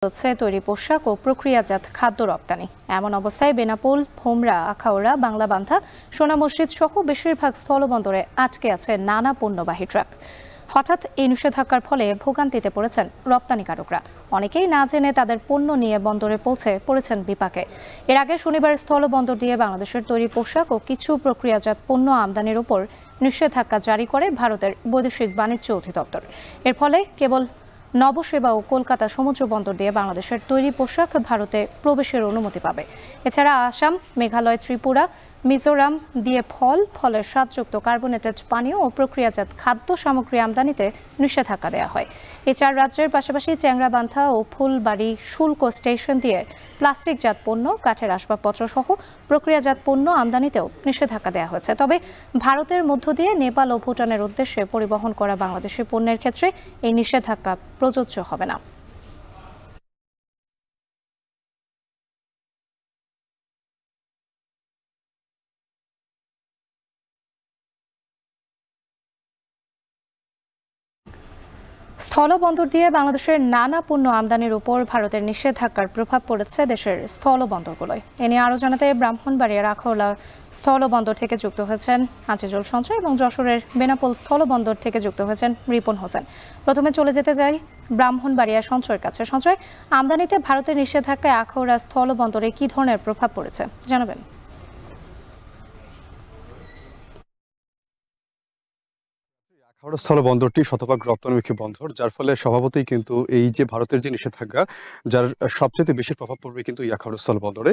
হচ্ছে তৈরি পোশাক ও প্রক্রিয়াজাত খাদ্য রপ্তানি। এমন অবস্থায় বেনাপোল, ভোমরা, আখাউড়া, বাংলাবান্ধা, সোনা মসজিদ সহ বেশিরভাগ স্থলবন্দরে আটকে আছে নানা পণ্যবাহী ট্রাক। হঠাৎ এই নিষেধাজ্ঞার ফলে ভোগান্তিতে পড়েছেন রপ্তানিকারকরা। অনেকেই না জেনে তাদের পণ্য নিয়ে বন্দরে পড়েছেন বিপাকে। এর আগে শনিবার স্থলবন্দর দিয়ে বাংলাদেশের তৈরি পোশাক ও কিছু প্রক্রিয়াজাত পণ্য আমদানির উপর নিষেধাজ্ঞা জারি করে ভারতের বৈদেশিক বাণিজ্য অধিদপ্তর। এর ফলে কেবল নবসেবা ও কলকাতা সমুদ্র বন্দর দিয়ে বাংলাদেশের তৈরি পোশাক ভারতে প্রবেশের অনুমতি পাবে। এছাড়া আসাম, মেঘালয়, ত্রিপুরা, মিজোরাম দিয়ে ফলের স্বাদযুক্ত কার্বোনেটেড পানীয় ও প্রক্রিয়াজাত খাদ্য সামগ্রী আমদানিতে নিষেধাজ্ঞা দেওয়া হয়। এই চার রাজ্যের পাশাপাশি চ্যাংরাবান্ধা ও ফুলবাড়ি শুল্ক স্টেশন দিয়ে প্লাস্টিকজাত পণ্য, কাঠের আসবাবপত্র সহ প্রক্রিয়াজাত পণ্য আমদানিতেও নিষেধাজ্ঞা দেওয়া হয়েছে। তবে ভারতের মধ্য দিয়ে নেপাল ও ভুটানের উদ্দেশ্যে পরিবহন করা বাংলাদেশি পণ্যের ক্ষেত্রে এই নিষেধাজ্ঞা প্রযোজ্য হবে না। স্থলবন্দর দিয়ে বাংলাদেশের নানা পণ্য আমদানির উপর ভারতের নিষেধাজ্ঞার প্রভাব পড়েছে দেশের স্থলবন্দরগুলোয়। এ নিয়ে আরও জানাতে ব্রাহ্মণবাড়িয়ার আখাউড়া স্থলবন্দর থেকে যুক্ত হয়েছেন আজিজুল সঞ্চয় এবং যশোরের বেনাপোল স্থলবন্দর থেকে যুক্ত হয়েছেন রিপন হোসেন। প্রথমে চলে যেতে যাই ব্রাহ্মণবাড়িয়া সঞ্চয়ের কাছে। সঞ্চয়, আমদানিতে ভারতের নিষেধাজ্ঞায় আখাউড়া স্থলবন্দরে কি ধরনের প্রভাব পড়েছে জানাবেন? আখাউড়া স্থলবন্দরটি শতভাগ রপ্তানিমুখী বন্দর, যার ফলে স্বভাবতই কিন্তু এই যে ভারতের যে নিষেধাজ্ঞা, যার সবচেয়ে বেশি প্রভাব পড়বে কিন্তু এই আখাউড়া স্থলবন্দরে।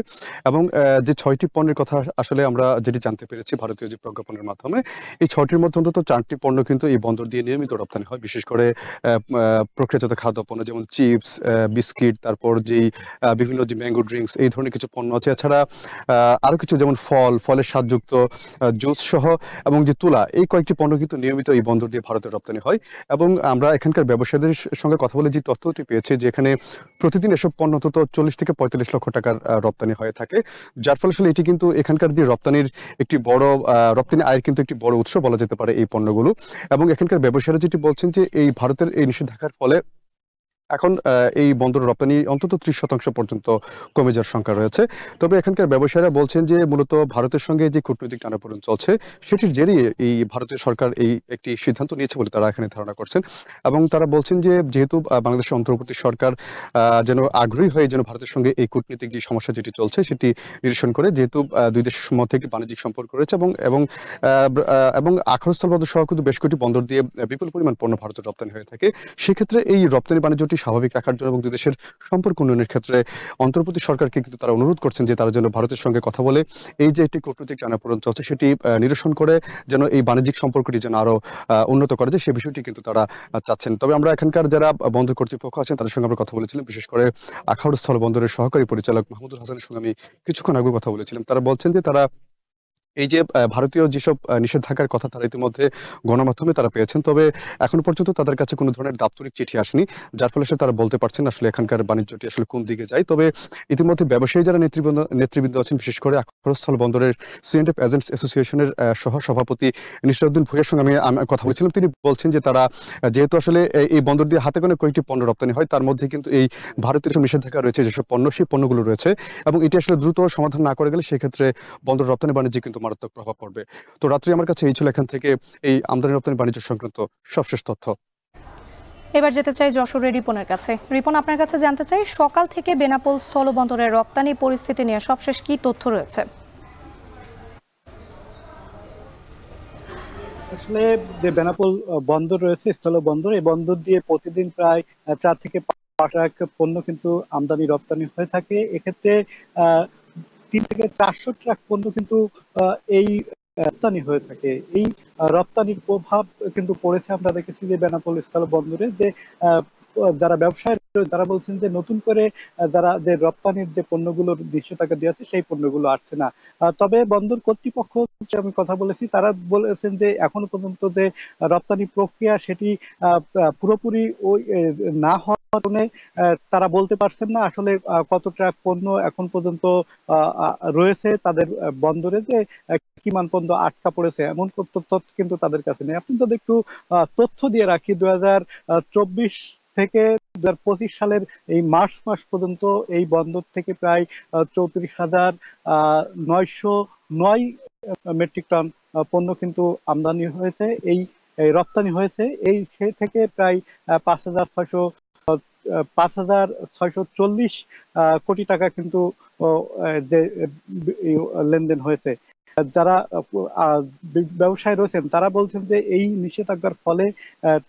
এবং যে ৬টি পণ্যের কথা আসলে আমরা যেটি জানতে পেরেছি ভারতীয় যে প্রজ্ঞাপনের মাধ্যমে, এই ৬টির মধ্যে অন্তত ৪টি পণ্য কিন্তু এই বন্দর দিয়ে নিয়মিত রপ্তানি হয়। বিশেষ করে প্রক্রিয়াজাত খাদ্যপণ্য যেমন চিপস, বিস্কিট, তারপর যেই বিভিন্ন যে ম্যাঙ্গো ড্রিঙ্কস, এই ধরনের কিছু পণ্য আছে। এছাড়া আরও কিছু যেমন ফলের স্বাদযুক্ত জুস সহ এবং যে তুলা, এই কয়েকটি পণ্য কিন্তু নিয়মিত এই বন্দর দিয়ে ভারতে রপ্তানি হয়। এবং আমরা এখানকার ব্যবসায়ীদের সঙ্গে কথা বলে যে তথ্যটি পেয়েছি, যে এখানে প্রতিদিন এসব পণ্য অন্তত ৪০ থেকে ৪৫ লক্ষ টাকার রপ্তানি হয়ে থাকে। যার ফলে আসলে এটি কিন্তু এখানকার যে রপ্তানির একটি বড় রপ্তানি আয়ের কিন্তু একটি বড় উৎস বলা যেতে পারে এই পণ্যগুলো। এবং এখানকার ব্যবসায়ীরা যেটি বলছেন যে এই ভারতের এই নিষেধাজ্ঞার ফলে এখন এই বন্দর রপ্তানি অন্তত ৩০% পর্যন্ত কমে যাওয়ার শঙ্কা রয়েছে। তবে এখানকার ব্যবসায়ীরা বলছেন যে মূলত ভারতের সঙ্গে যে কূটনৈতিক টানাপোড়েন চলছে, সেটির জেরেই এই ভারতীয় সরকার এই একটি সিদ্ধান্ত নিয়েছে বলে তারা এখানে ধারণা করছেন। এবং তারা বলছেন যে যেহেতু বাংলাদেশের অন্তর্বর্তী সরকার যেন আগ্রহী হয়ে যেন ভারতের সঙ্গে এই কূটনীতিক যে সমস্যা যেটি চলছে সেটি নিরসন করে, যেহেতু দুই দেশের মধ্যে একটি বাণিজ্যিক সম্পর্ক রয়েছে এবং আখাউড়া স্থলবন্দর সহ কিন্তু বেশ কয়েকটি বন্দর দিয়ে বিপুল পরিমাণ পণ্য ভারতের রপ্তানি হয়ে থাকে। সেক্ষেত্রে এই রপ্তানি বাণিজ্যটি স্বাভাবিক রাখার জন্য এবং দুই দেশের সম্পর্ক উন্নয়নের ক্ষেত্রে অন্তর্বর্তী সরকারকে কিন্তু তারা অনুরোধ করছেন যে তারা যেন ভারতের সঙ্গে কথা বলে এই যে একটি কূটনৈতিক টানাপোড়েন চলছে সেটি নিরসন করে যেন এই বাণিজ্যিক সম্পর্কটি যেন আরো উন্নত করা যায়, সে বিষয়টি কিন্তু তারা চাচ্ছেন। তবে আমরা এখানকার যারা বন্দর কর্তৃপক্ষ আছেন তাদের সঙ্গে আমরা কথা বলেছিলাম, বিশেষ করে আখাউড়া স্থল বন্দরের সহকারী পরিচালক মাহমুদুল হাসানের সঙ্গে আমি কিছুক্ষণ আগে কথা বলেছিলাম। তারা বলছেন যে তারা এই যে ভারতীয় যেসব নিষেধাজ্ঞার কথা তারা ইতিমধ্যে গণমাধ্যমে তারা পেয়েছেন, তবে এখনো পর্যন্ত তাদের কাছে কোনো ধরনের দাপ্তরিক চিঠি আসেনি, যার ফলে তারা বলতে পারছেন আসলে এখানকার বাণিজ্যটি আসলে কোন দিকে যায়। তবে ইতিমধ্যে ব্যবসায়ী যারা নেতৃবৃন্দ আছেন, বিশেষ করে আখাউড়া স্থল বন্দরের সিএন্ডএফ এজেন্টস অ্যাসোসিয়েশনের সহ সভাপতি নিশারউদ্দিন ভূঁইয়ার সঙ্গে আমি কথা বলেছিলাম। তিনি বলছেন যে তারা যেহেতু আসলে এই বন্দর দিয়ে হাতে গোনা কয়েকটি পণ্য রপ্তানি হয়, তার মধ্যে কিন্তু এই ভারতের যেসব নিষেধাজ্ঞা রয়েছে, যেসব পণ্য, সেই পণ্যগুলো রয়েছে এবং এটি আসলে দ্রুত সমাধান না করে গেলে সেক্ষেত্রে বন্দর রপ্তানি বাণিজ্যে কিন্তু মারাত্মক প্রভাব পড়বে। তো রাত্রি আমার কাছে এই ছিল এখান থেকে এই আমদানি রপ্তানি বাণিজ্য সংক্রান্ত সবশেষ তথ্য। এবার যেতে চাই যশোরের রিপনের কাছে। রিপন, আপনার কাছে জানতে চাই সকাল থেকে বেনাপোল স্থলবন্দরের রপ্তানি পরিস্থিতি নিয়ে সবশেষ কি তথ্য রয়েছে? আসলে যে বেনাপোল বন্দর রয়েছে, স্থল বন্দর, এই বন্দর দিয়ে প্রতিদিন প্রায় ৪ থেকে ৫ লাখ পণ্য কিন্তু আমদানি রপ্তানি হয়ে থাকে। এক্ষেত্রে ৩ থেকে ৪০০ ট্রাক পণ্য কিন্তু এই রপ্তানি হয়ে থাকে। এই রপ্তানির প্রভাব কিন্তু পড়েছে, আমরা দেখেছি যে বেনাপোল স্থল বন্দরে যে যারা ব্যবসায়ী তারা বলছেন যে নতুন করে যারা যে রপ্তানির যে পণ্যগুলোর নিষেধাজ্ঞা দিয়ে আছে সেই পণ্যগুলো আসছে না। তবে বন্দর কর্তৃপক্ষ আমি কথা বলেছি, তারা বলেছেন যে এখনো পর্যন্ত যে রপ্তানি প্রক্রিয়া সেটি পুরোপুরি ওই না হওয়ার কারণে তারা বলতে পারছেন না আসলে কত ট্রাক পণ্য এখন পর্যন্ত রয়েছে তাদের বন্দরে, যে কি মান পণ্য আটকা পড়েছে এমন তথ্য কিন্তু তাদের কাছে নেই। আপনি যদি একটু তথ্য দিয়ে রাখি, 2024 থেকে 2025 সালের এই মার্চ মাস পর্যন্ত এই বন্দর থেকে প্রায় 34,909 মেট্রিক টন পণ্য কিন্তু আমদানি হয়েছে, এই রপ্তানি হয়েছে। এই সে থেকে প্রায় 5,640 কোটি টাকা কিন্তু যে লেনদেন হয়েছে। যারা ব্যবসায় রয়েছেন তারা বলছেন যে এই নিষেধাজ্ঞার ফলে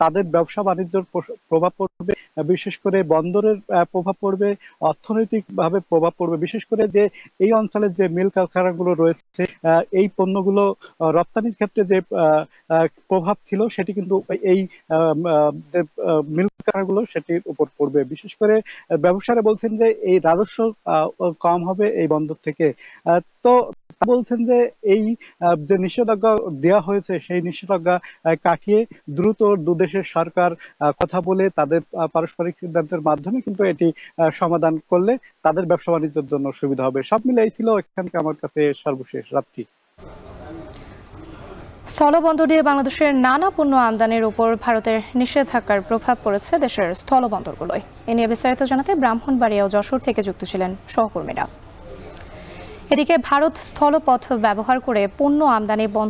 তাদের ব্যবসা বাণিজ্যের প্রভাব পড়বে, বিশেষ করে বন্দরের প্রভাব পড়বে, অর্থনৈতিকভাবে প্রভাব পড়বে। বিশেষ করে যে এই অঞ্চলের যে মিল কারখানাগুলো রয়েছে, এই পণ্যগুলো রপ্তানির ক্ষেত্রে যে প্রভাব ছিল সেটি কিন্তু এই যে মিল কারখানাগুলো সেটির উপর পড়বে। বিশেষ করে ব্যবসায়ীরা বলছেন যে এই রাজস্ব কম হবে এই বন্দর থেকে। তো বলছেন যে এই যে নিষেধাজ্ঞা দেওয়া হয়েছে সেই নিষেধাজ্ঞা কাটিয়ে দ্রুত দুদেশের সরকার কথা বলে তাদের পারস্পরিক সিদ্ধান্তের মাধ্যমে কিন্তু এটি সমাধান করলে তাদের ব্যবসা বাণিজ্যের জন্য সুবিধা হবে। সব মিলাই ছিল এখানকার আমার কাছে সর্বশেষ রাত্রি। স্থলবন্দর দিয়ে বাংলাদেশের নানা পণ্য আমদানির উপর ভারতের নিষেধাজ্ঞার প্রভাব পড়েছে দেশের স্থলবন্দরগুলোয়। এ নিয়ে বিস্তারিত জানাতে ব্রাহ্মণবাড়িয়া ও যশোর থেকে যুক্ত ছিলেন সহকর্মীরা। এদিকে ভারত স্থলপথ ব্যবহার করে পণ্য আমদানি বন্ধ